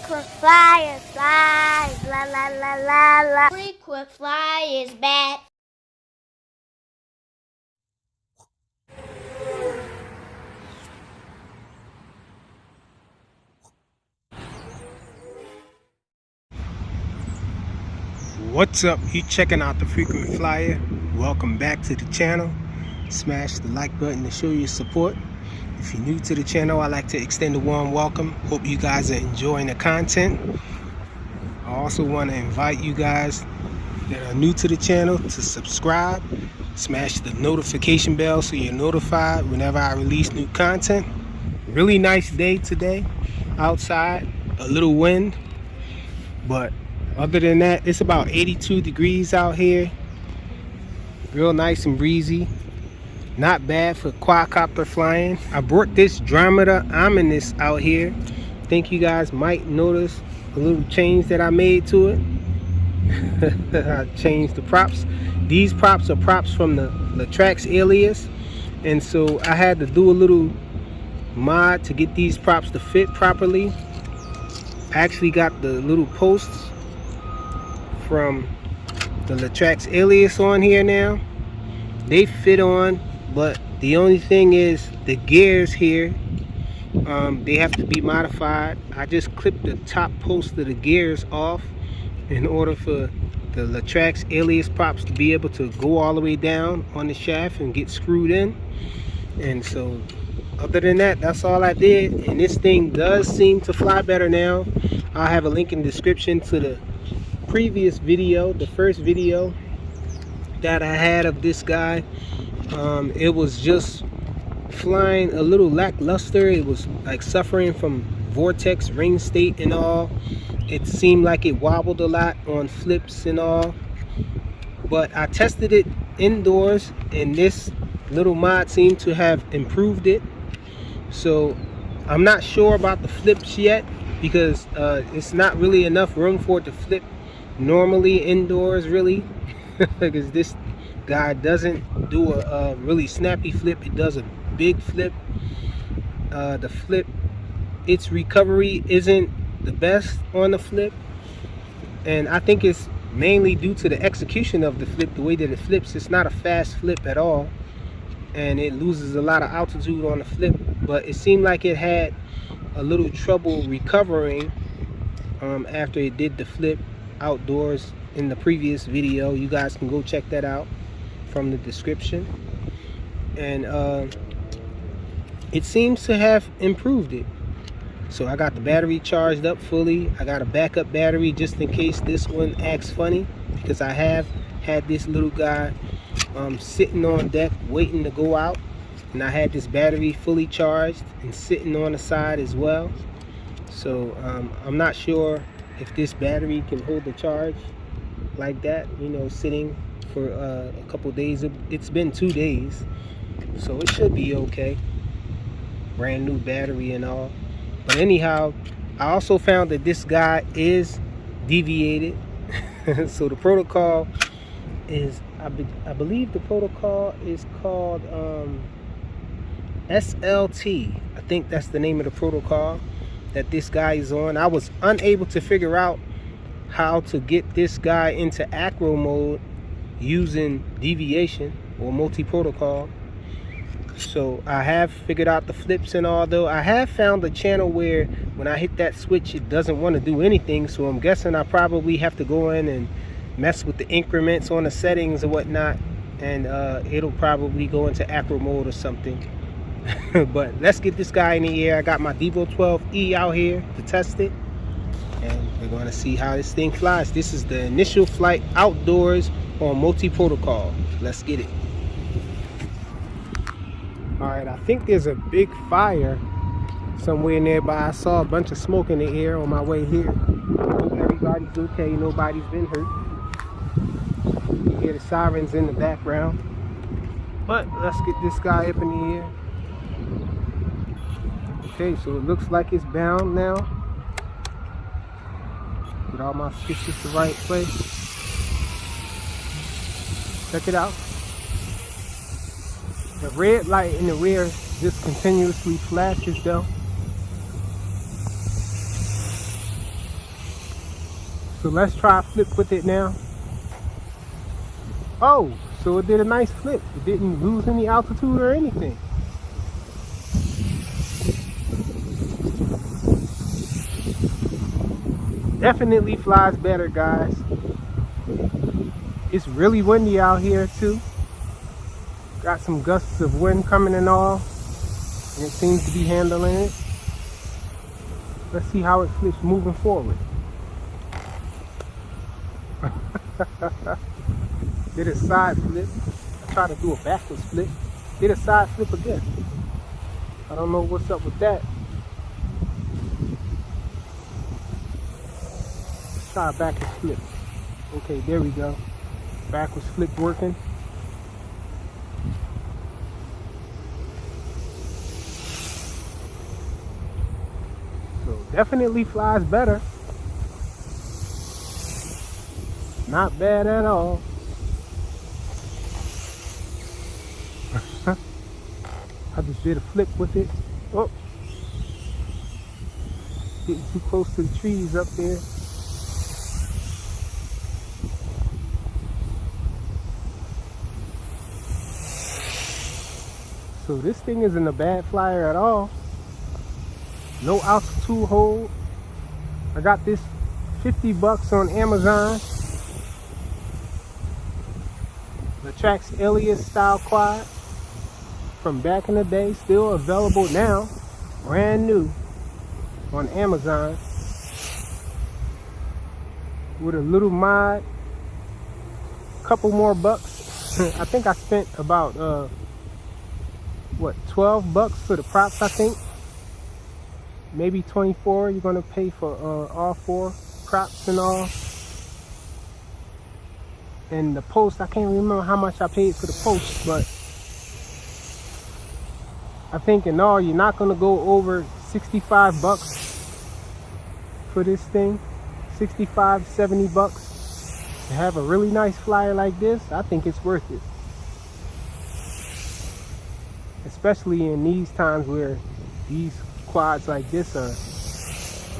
Frequent flyers, flies, la la la la la. Frequent flyers back. What's up? You checking out the Frequent Flyer? Welcome back to the channel. Smash the like button to show your support. If you're new to the channel, I'd like to extend a warm welcome. Hope you guys are enjoying the content. I also want to invite you guys that are new to the channel to subscribe. Smash the notification bell so you're notified whenever I release new content. Really nice day today outside. A little wind, but other than that, it's about 82 degrees out here. Real nice and breezy. Not bad for quadcopter flying. I brought this Dromida Ominus out here. Think you guys might notice a little change that I made to it. I changed the props. These props are props from the Latrax Alias. And so I had to do a little mod to get these props to fit properly. I actually got the little posts from the Latrax Alias on here now. They fit on, but the only thing is the gears here, they have to be modified. I just clipped the top post of the gears off in order for the Latrax Alias props to be able to go all the way down on the shaft and get screwed in. And so other than that, that's all I did, and this thing does seem to fly better now. I'll have a link in the description to the previous video, the first video that I had of this guy. It was just flying a little lackluster. It was like suffering from vortex ring state and all. It seemed like it wobbled a lot on flips and all, but I tested it indoors and this little mod seemed to have improved it. So I'm not sure about the flips yet, because it's not really enough room for it to flip normally indoors, really. Because this guy doesn't do a really snappy flip. It does a big flip. The flip, its recovery isn't the best on the flip, and I think it's mainly due to the execution of the flip. The way that it flips, it's not a fast flip at all, and it loses a lot of altitude on the flip. But it seemed like it had a little trouble recovering after it did the flip outdoors in the previous video. You guys can go check that out from the description. And it seems to have improved it. So I got the battery charged up fully. I got a backup battery just in case this one acts funny, because I have had this little guy sitting on deck waiting to go out, and I had this battery fully charged and sitting on the side as well. So I'm not sure if this battery can hold the charge like that, you know, sitting for a couple days. It's been 2 days, so it should be okay. Brand new battery and all. But anyhow, I also found that this guy is deviated. So the protocol is, I believe the protocol is called SLT. I think that's the name of the protocol that this guy is on. I was unable to figure out how to get this guy into acro mode using deviation or multi-protocol. So I have figured out the flips and all, though. I have found a channel where when I hit that switch it doesn't want to do anything, so I'm guessing I probably have to go in and mess with the increments on the settings or whatnot, and it'll probably go into acro mode or something. But let's get this guy in the air. I got my Devo 12E out here to test it, and we're going to see how this thing flies. This is the initial flight outdoors on multi-protocol. Let's get it. Alright, I think there's a big fire somewhere nearby. I saw a bunch of smoke in the air on my way here. Hope everybody's okay, nobody's been hurt. You hear the sirens in the background. But let's get this guy up in the air. Okay, so it looks like it's bound now. Get all my switches the right place. Check it out. The red light in the rear just continuously flashes though. So let's try a flip with it now. Oh, so it did a nice flip. It didn't lose any altitude or anything. Definitely flies better, guys. It's really windy out here too. Got some gusts of wind coming and all, and it seems to be handling it. Let's see how it flips moving forward. Did a side flip. I tried to do a backwards flip. Did a side flip again. I don't know what's up with that. Let's try a backwards flip. Okay, there we go. Backwards flip working. So definitely flies better. Not bad at all. I just did a flip with it. Oh, getting too close to the trees up there. So this thing isn't a bad flyer at all. No altitude hold. I got this $50 on Amazon. Latrax Alias style quad from back in the day, still available now, brand new on Amazon with a little mod, couple more bucks. I think I spent about what, $12 for the props. I think maybe 24 you're gonna pay for all 4 props and all. And the post, I can't remember how much I paid for the post, but I think in all you're not gonna go over $65 for this thing. 65, $70 to have a really nice flyer like this. I think it's worth it, especially in these times where these quads like this are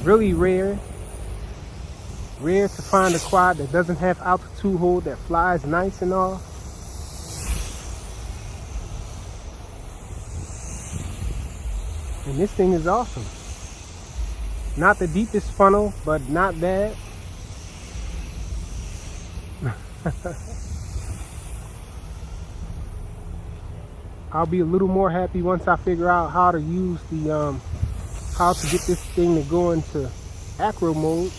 really rare. Rare to find a quad that doesn't have altitude hold, that flies nice and all. And this thing is awesome. Not the deepest funnel, but not bad. I'll be a little more happy once I figure out how to use the how to get this thing to go into acro mode.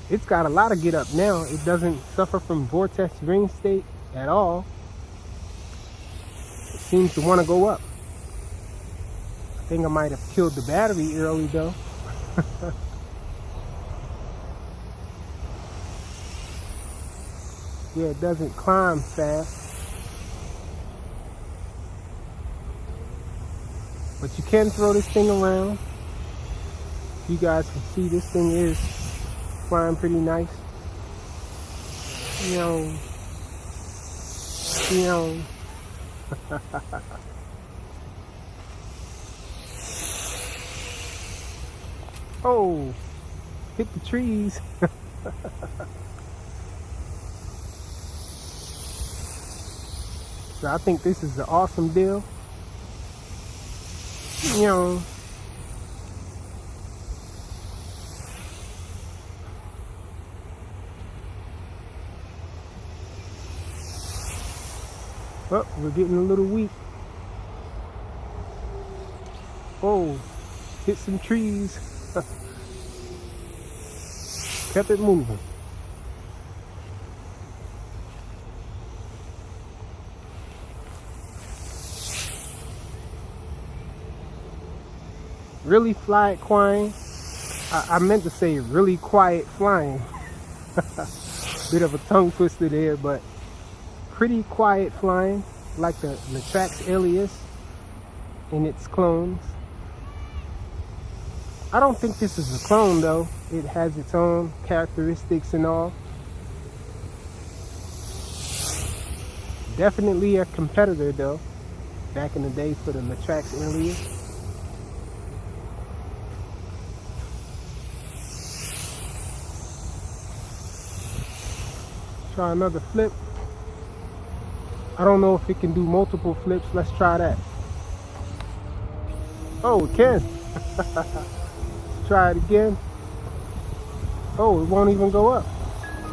It's got a lot of get up now. It doesn't suffer from vortex ring state at all. It seems to want to go up. I think I might have killed the battery early though. Yeah, it doesn't climb fast. But you can throw this thing around. You guys can see this thing is flying pretty nice. You know. Oh, hit the trees. So I think this is an awesome deal. You know. Oh, we're getting a little weak. Oh, hit some trees. Kept it moving. Really quiet flying. I meant to say really quiet flying. Bit of a tongue twister there, but pretty quiet flying, like the Latrax Alias and its clones. I don't think this is a clone though. It has its own characteristics and all. Definitely a competitor though, back in the day for the Latrax Alias. Try another flip. I don't know if it can do multiple flips. Let's try that. Oh, it can. Let's try it again. Oh, it won't even go up.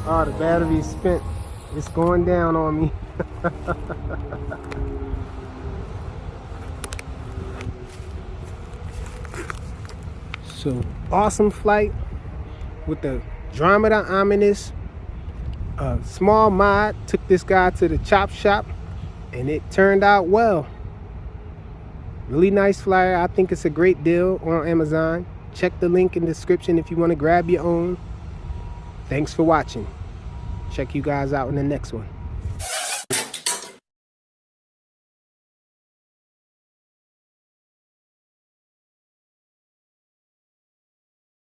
Oh, the battery is spent. It's going down on me. So, awesome flight with the Dromida Ominus. Small mod. Took this guy to the ChopShop and it turned out well. Really nice flyer. I think it's a great deal on Amazon. Check the link in the description if you want to grab your own. Thanks for watching. Check you guys out in the next one.